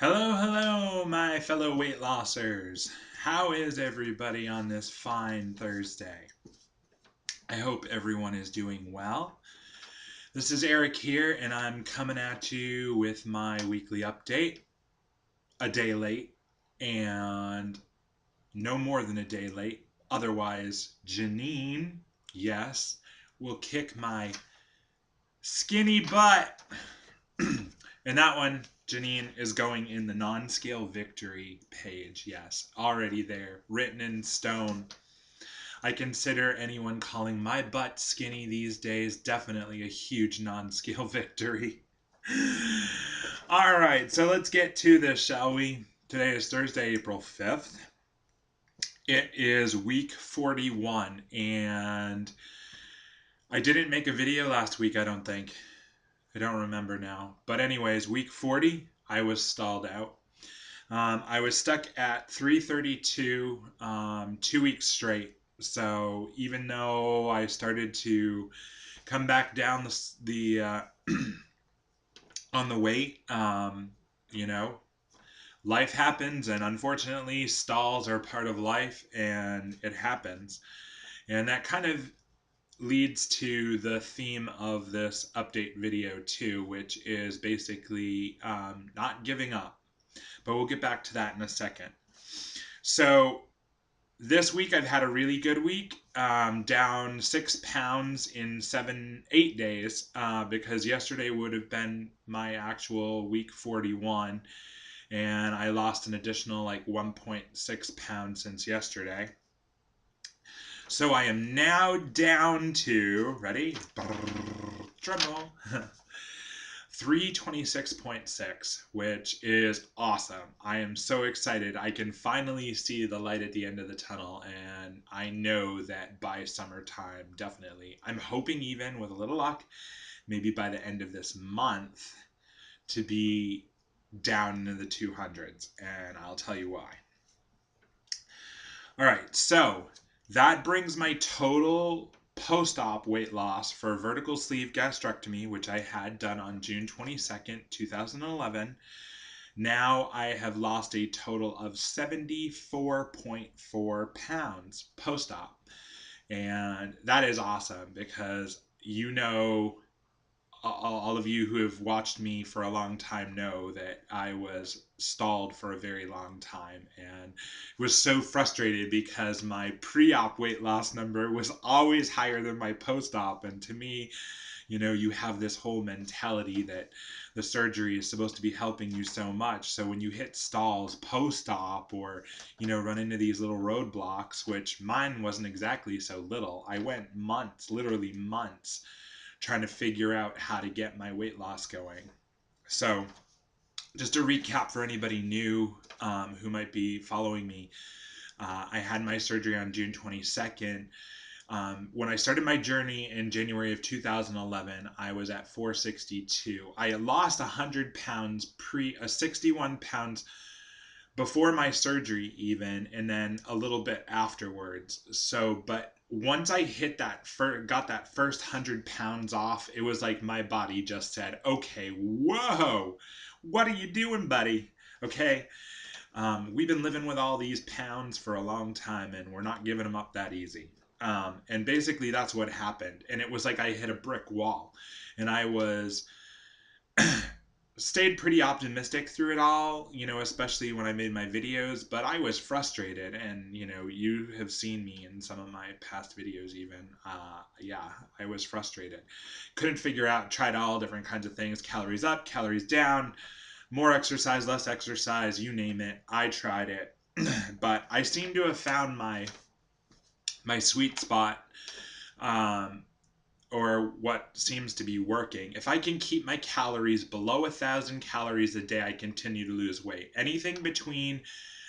Hello, hello, my fellow weight lossers. How is everybody on this fine Thursday? I hope everyone is doing well. This is Eric here, and I'm coming at you with my weekly update. A day late, and no more than a day late. Otherwise, Janine, yes, will kick my skinny butt. And that one, Janine, is going in the non-scale victory page. Yes, already there, written in stone. I consider anyone calling my butt skinny these days definitely a huge non-scale victory. All right, so let's get to this, shall we? Today is Thursday, April 5th. It is week 41, and I didn't make a video last week, I don't think. I don't remember now. But anyways, week 40, I was stalled out. I was stuck at 332 2 weeks straight. So even though I started to come back down the on the weight, you know, life happens, and unfortunately, stalls are part of life, and it happens. And that kind of leads to the theme of this update video too, which is basically not giving up. But we'll get back to that in a second. So this week I've had a really good week, down 6 pounds in 8 days, because yesterday would have been my actual week 41, and I lost an additional like 1.6 pounds since yesterday. So I am now down to, ready? Drum roll. 326.6, which is awesome. I am so excited. I can finally see the light at the end of the tunnel, and I know that by summertime, definitely. I'm hoping, even with a little luck, maybe by the end of this month, to be down into the 200s, and I'll tell you why. All right, so that brings my total post-op weight loss for vertical sleeve gastrectomy, which I had done on June 22nd, 2011. Now I have lost a total of 74.4 pounds post-op. And that is awesome because all of you who have watched me for a long time know that I was stalled for a very long time and was so frustrated because my pre-op weight loss number was always higher than my post-op. And to me, you have this whole mentality that the surgery is supposed to be helping you so much. So when you hit stalls post-op, or run into these little roadblocks, which mine wasn't exactly so little, I went months, literally months, trying to figure out how to get my weight loss going. So just to recap for anybody new who might be following me, I had my surgery on June 22nd. When I started my journey in January of 2011, I was at 462. I had lost 100 pounds 61 pounds before my surgery even, and then a little bit afterwards. So, but once I hit got that first 100 pounds off, it was like my body just said, okay, whoa, what are you doing, buddy? Okay. We've been living with all these pounds for a long time, and we're not giving them up that easy. And basically that's what happened. And it was like I hit a brick wall, and I was stayed pretty optimistic through it all, especially when I made my videos, but I was frustrated. And, you have seen me in some of my past videos even. Yeah, I was frustrated. Couldn't figure out, tried all different kinds of things, calories up, calories down, more exercise, less exercise, you name it. I tried it. But I seem to have found my sweet spot, or what seems to be working. If I can keep my calories below 1,000 calories a day, I continue to lose weight. Anything between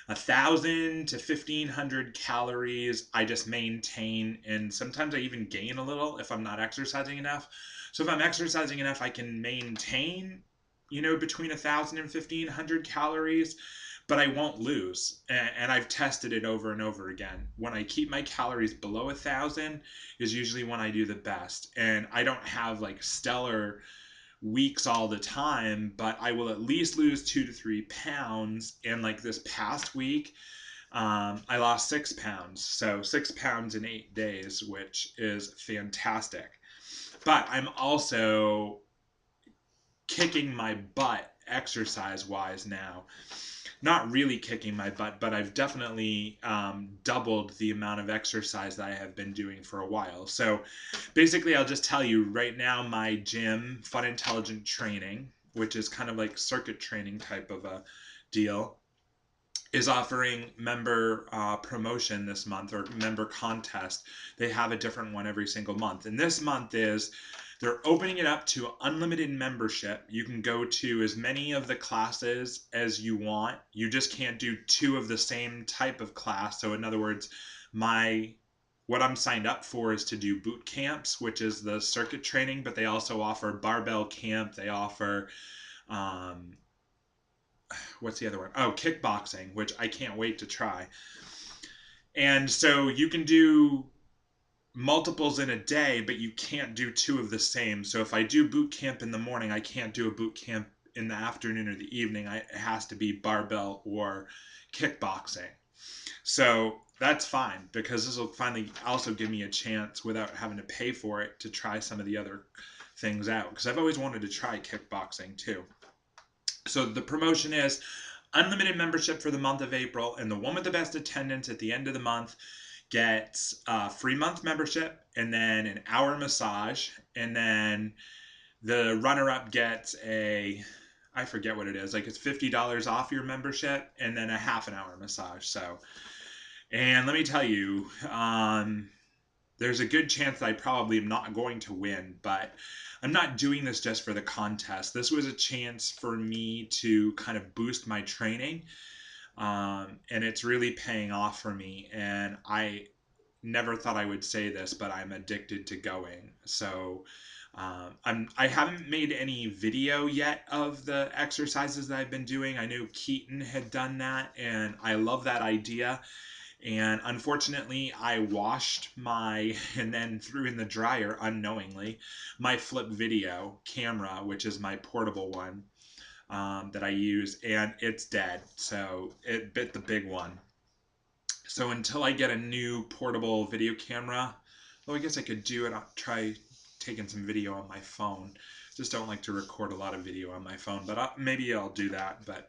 1,000 to 1,500 calories, I just maintain, and sometimes I even gain a little if I'm not exercising enough. So if I'm exercising enough, I can maintain, between 1,000 and 1,500 calories, but I won't lose. And I've tested it over and over again. When I keep my calories below 1,000 is usually when I do the best. And I don't have like stellar weeks all the time, but I will at least lose 2 to 3 pounds. And like this past week, I lost 6 pounds. So 6 pounds in 8 days, which is fantastic. But I'm also kicking my butt exercise wise now. Not really kicking my butt, but I've definitely doubled the amount of exercise that I have been doing for a while. So basically, I'll just tell you right now, my gym, Fun Intelligent Training, which is kind of like circuit training type of a deal, is offering member promotion this month, or member contest. They have a different one every single month. And this month is they're opening it up to unlimited membership. You can go to as many of the classes as you want. You just can't do 2 of the same type of class. So in other words, what I'm signed up for is to do boot camps, which is the circuit training, but they also offer barbell camp. They offer what's the other one? Oh, kickboxing, which I can't wait to try. And so you can do multiples in a day, but you can't do 2 of the same. So if I do boot camp in the morning, I can't do a boot camp in the afternoon or the evening. It has to be barbell or kickboxing. So that's fine, because this will finally also give me a chance without having to pay for it to try some of the other things out, because I've always wanted to try kickboxing too. So the promotion is unlimited membership for the month of April, and the one with the best attendance at the end of the month gets a free month membership, and then an hour massage, and then the runner-up gets I forget what it is, like it's $50 off your membership, and then a half an hour massage. So, and let me tell you, there's a good chance that I probably am not going to win, but I'm not doing this just for the contest. This was a chance for me to kind of boost my training. And it's really paying off for me. And I never thought I would say this, but I'm addicted to going. So I haven't made any video yet of the exercises that I've been doing. I knew Keaton had done that, and I love that idea. And unfortunately, I washed and then threw in the dryer unknowingly my flip video camera, which is my portable one. That I use, and it's dead. So it bit the big one. So until I get a new portable video camera, well, I guess I could do it. I'll try taking some video on my phone. Just don't like to record a lot of video on my phone, but maybe I'll do that. But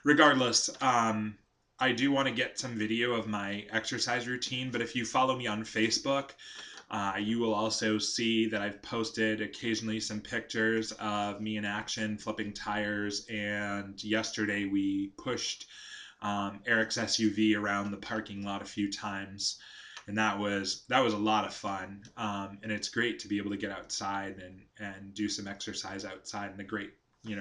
regardless, I do want to get some video of my exercise routine. But if you follow me on Facebook, you will also see that I've posted occasionally some pictures of me in action flipping tires, and yesterday we pushed Eric's SUV around the parking lot a few times, and that was a lot of fun. And it's great to be able to get outside and do some exercise outside in the great,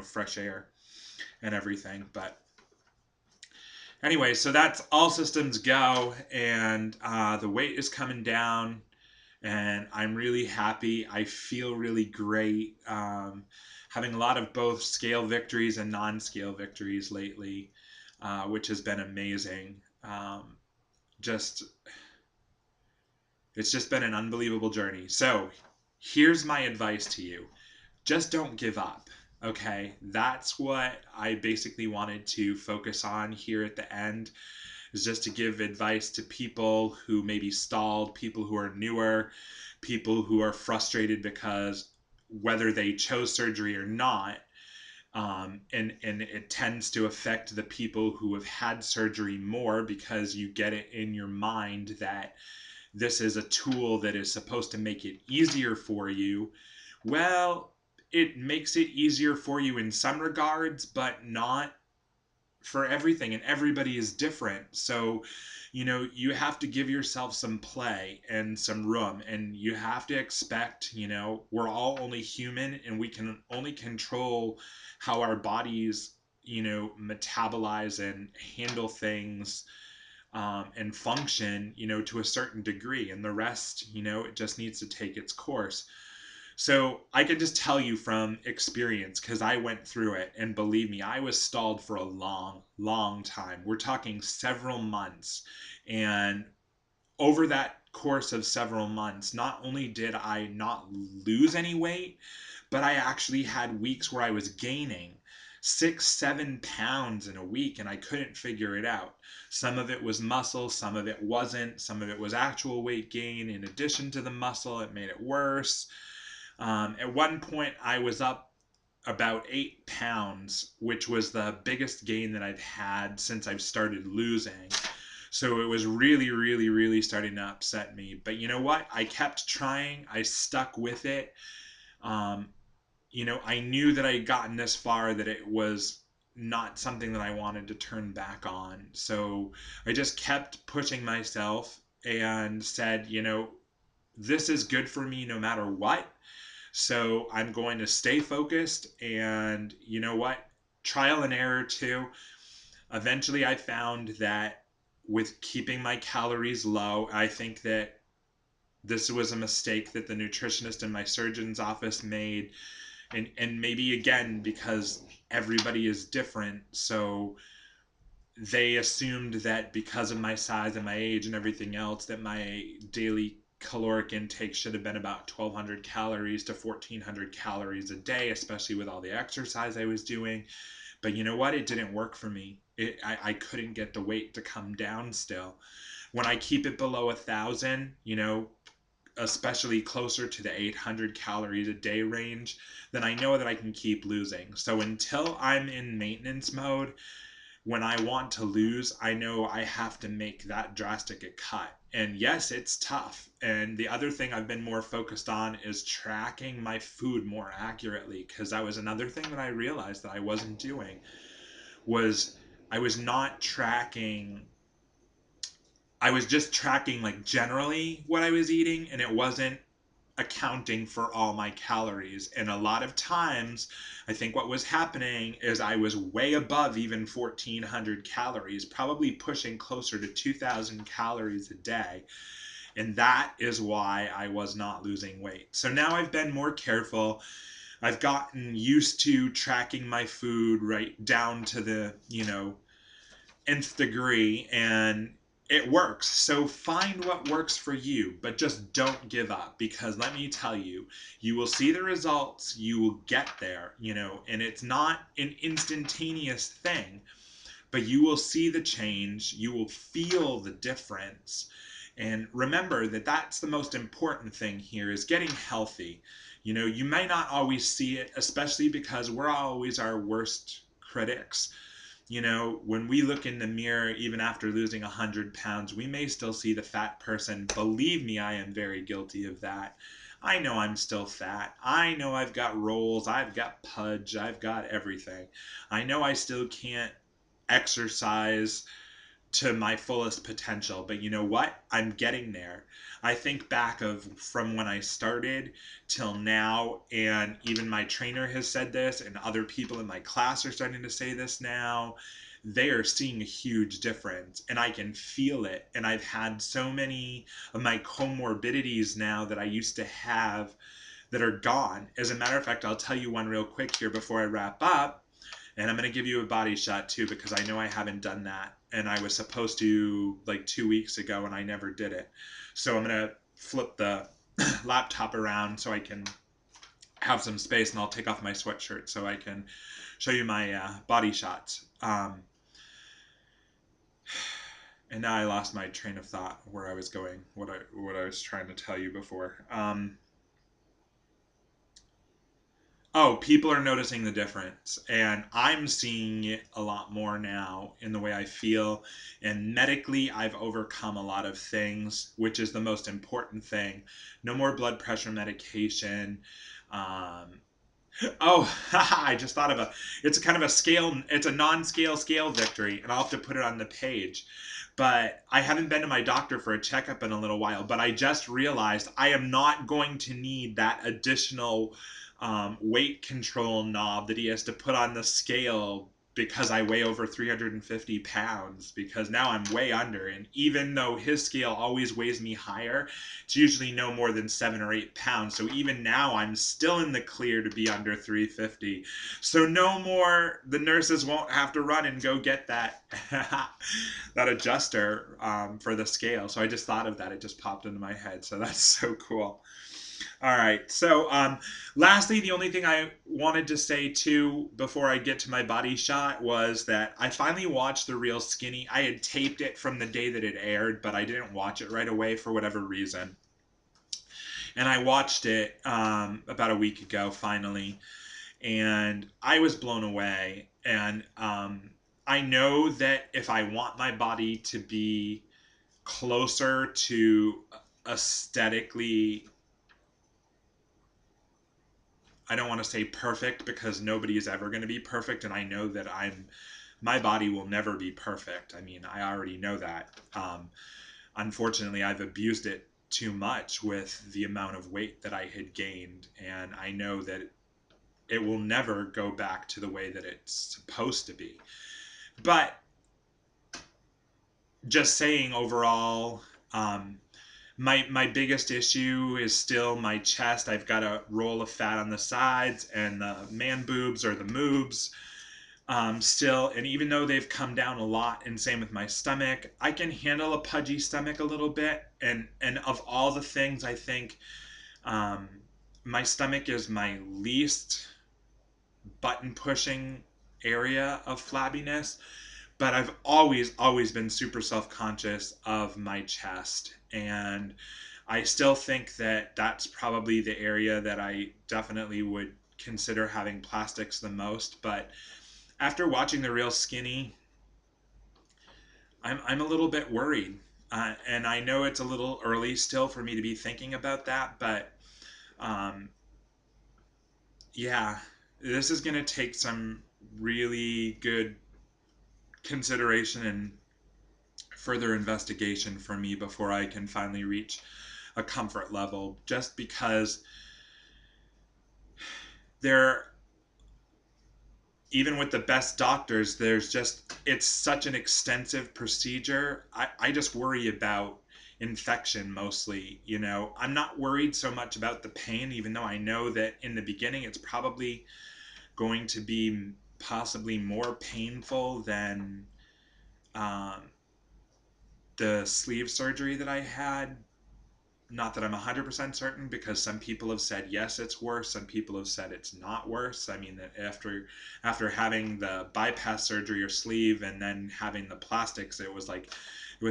fresh air and everything. But anyway, so that's all systems go, and the weight is coming down. And I'm really happy. I feel really great. Having a lot of both scale victories and non-scale victories lately, which has been amazing. It's just been an unbelievable journey. So here's my advice to you. Just don't give up. Okay? That's what I basically wanted to focus on here at the end, is just to give advice to people who may be stalled, people who are newer, people who are frustrated because whether they chose surgery or not, and it tends to affect the people who have had surgery more, because you get it in your mind that this is a tool that is supposed to make it easier for you. Well, it makes it easier for you in some regards, but not for everything, and everybody is different. So you have to give yourself some play and some room, and you have to expect, we're all only human, and we can only control how our bodies metabolize and handle things, and function to a certain degree, and the rest it just needs to take its course. So I can just tell you from experience, because I went through it, and believe me, I was stalled for a long, long time. We're talking several months. And over that course of several months, not only did I not lose any weight, but I actually had weeks where I was gaining 6, 7 pounds in a week, and I couldn't figure it out. Some of it was muscle, some of it wasn't, some of it was actual weight gain in addition to the muscle. It made it worse. At one point, I was up about 8 pounds, which was the biggest gain that I've had since I've started losing. So it was really, really, really starting to upset me. But you know what? I kept trying. I stuck with it. Um, I knew that I had gotten this far, that it was not something that I wanted to turn back on. So I just kept pushing myself and said, this is good for me no matter what. So I'm going to stay focused, and you know what? Trial and error too. Eventually I found that with keeping my calories low, I think that this was a mistake that the nutritionist in my surgeon's office made. And maybe again, because everybody is different, so they assumed that because of my size and my age and everything else, that my daily caloric intake should have been about 1,200 calories to 1,400 calories a day, especially with all the exercise I was doing. But you know what? It didn't work for me. I couldn't get the weight to come down still. When I keep it below 1,000, especially closer to the 800 calories a day range, then I know that I can keep losing. So until I'm in maintenance mode, when I want to lose, I know I have to make that drastic a cut. And yes, it's tough. And the other thing I've been more focused on is tracking my food more accurately, because that was another thing that I realized that I wasn't doing. Was I was not tracking, I was just tracking like generally what I was eating, and it wasn't accounting for all my calories. And a lot of times, I think what was happening is I was way above even 1,400 calories, probably pushing closer to 2,000 calories a day. And that is why I was not losing weight. So now I've been more careful. I've gotten used to tracking my food right down to the, nth degree, and it works. So find what works for you, but just don't give up, because let me tell you, you will see the results, you will get there, and it's not an instantaneous thing, but you will see the change, you will feel the difference. And remember that that's the most important thing here, is getting healthy. You may not always see it, especially because we're always our worst critics. When we look in the mirror, even after losing 100 pounds, we may still see the fat person. Believe me, I am very guilty of that. I know I'm still fat. I know I've got rolls, I've got pudge, I've got everything. I know I still can't exercise to my fullest potential, but you know what? I'm getting there. I think back from when I started till now, and even my trainer has said this, and other people in my class are starting to say this now. They are seeing a huge difference, and I can feel it. And I've had so many of my comorbidities now that I used to have that are gone. As a matter of fact, I'll tell you one real quick here before I wrap up. And I'm going to give you a body shot too, because I know I haven't done that. And I was supposed to like 2 weeks ago, and I never did it. So I'm going to flip the laptop around so I can have some space, and I'll take off my sweatshirt so I can show you my body shots. And now I lost my train of thought where I was going, what I was trying to tell you before. Oh, people are noticing the difference, and I'm seeing it a lot more now in the way I feel. And medically, I've overcome a lot of things, which is the most important thing. No more blood pressure medication. Oh, I just thought of it's kind of a scale, it's a non-scale victory, and I'll have to put it on the page. But I haven't been to my doctor for a checkup in a little while, but I just realized I am not going to need that additional weight control knob that he has to put on the scale because I weigh over 350 pounds, because now I'm way under. And even though his scale always weighs me higher, it's usually no more than 7 or 8 pounds. So even now I'm still in the clear to be under 350. So no more, the nurses won't have to run and go get that that adjuster for the scale. So I just thought of that. It just popped into my head. So that's so cool. All right. So, lastly, the only thing I wanted to say too before I get to my body shot was that I finally watched The Real Skinny. I had taped it from the day that it aired, but I didn't watch it right away for whatever reason. And I watched it about a week ago finally, and I was blown away. And I know that if I want my body to be closer to aesthetically, I don't want to say perfect because nobody is ever going to be perfect, and I know that my body will never be perfect. I mean, I already know that. Unfortunately, I've abused it too much with the amount of weight that I had gained, and I know that it will never go back to the way that it's supposed to be. But just saying overall, my biggest issue is still my chest. I've got a roll of fat on the sides and the man boobs or the moobs still. And even though they've come down a lot, and same with my stomach, I can handle a pudgy stomach a little bit. And of all the things, I think my stomach is my least button pushing area of flabbiness. But I've always been super self-conscious of my chest, and I still think that that's probably the area that I definitely would consider having plastics the most. But after watching The Real Skinny, I'm a little bit worried, and I know it's a little early still for me to be thinking about that, but yeah, this is going to take some really good consideration and further investigation for me before I can finally reach a comfort level, just because there, even with the best doctors, it's such an extensive procedure. I just worry about infection mostly. I'm not worried so much about the pain, even though I know that in the beginning it's probably going to be possibly more painful than the sleeve surgery that I had. Not that I'm 100% certain, because some people have said yes, it's worse. Some people have said it's not worse. I mean, that after having the bypass surgery or sleeve and then having the plastics, it was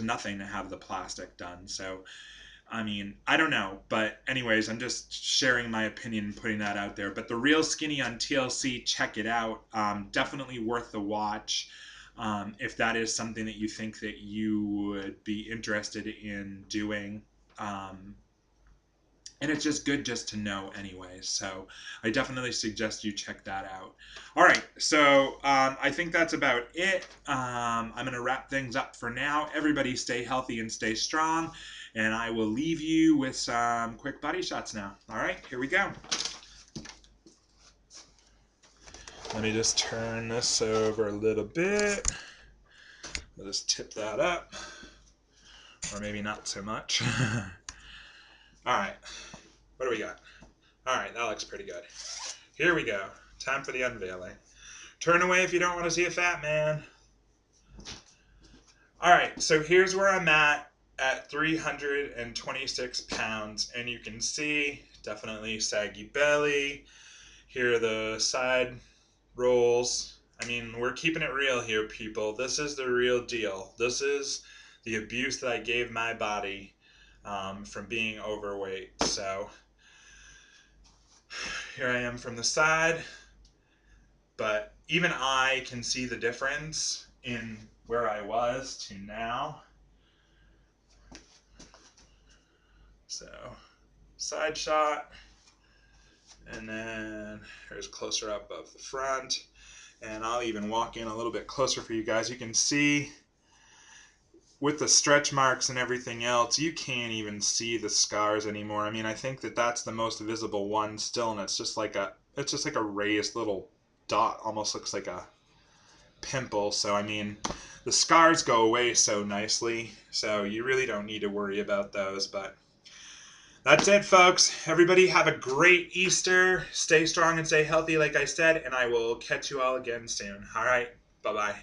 nothing to have the plastic done. So, I mean, I don't know. But anyways, I'm just sharing my opinion and putting that out there. But The Real Skinny on TLC, check it out. Definitely worth the watch. If that is something that you think that you would be interested in doing. And it's just good just to know anyway. So I definitely suggest you check that out. All right, so I think that's about it. I'm going to wrap things up for now. Everybody stay healthy and stay strong. And I will leave you with some quick body shots now. All right, here we go. Let me just turn this over a little bit. I'll just tip that up. Or maybe not so much. All right, what do we got? All right, that looks pretty good. Here we go. Time for the unveiling. Turn away if you don't want to see a fat man. All right, so here's where I'm at 326 pounds, and you can see definitely saggy belly. Here are the side rolls. I mean, we're keeping it real here, people. This is the real deal. This is the abuse that I gave my body from being overweight. So here I am from the side, but even I can see the difference in where I was to now. So side shot, and then here's closer up of the front, and I'll even walk in a little bit closer for you guys. You can see with the stretch marks and everything else, you can't even see the scars anymore. I mean, I think that that's the most visible one still, and it's just like a raised little dot, almost looks like a pimple. So I mean, the scars go away so nicely, so you really don't need to worry about those. But that's it, folks. Everybody have a great Easter. Stay strong and stay healthy, like I said, and I will catch you all again soon. All right, bye-bye.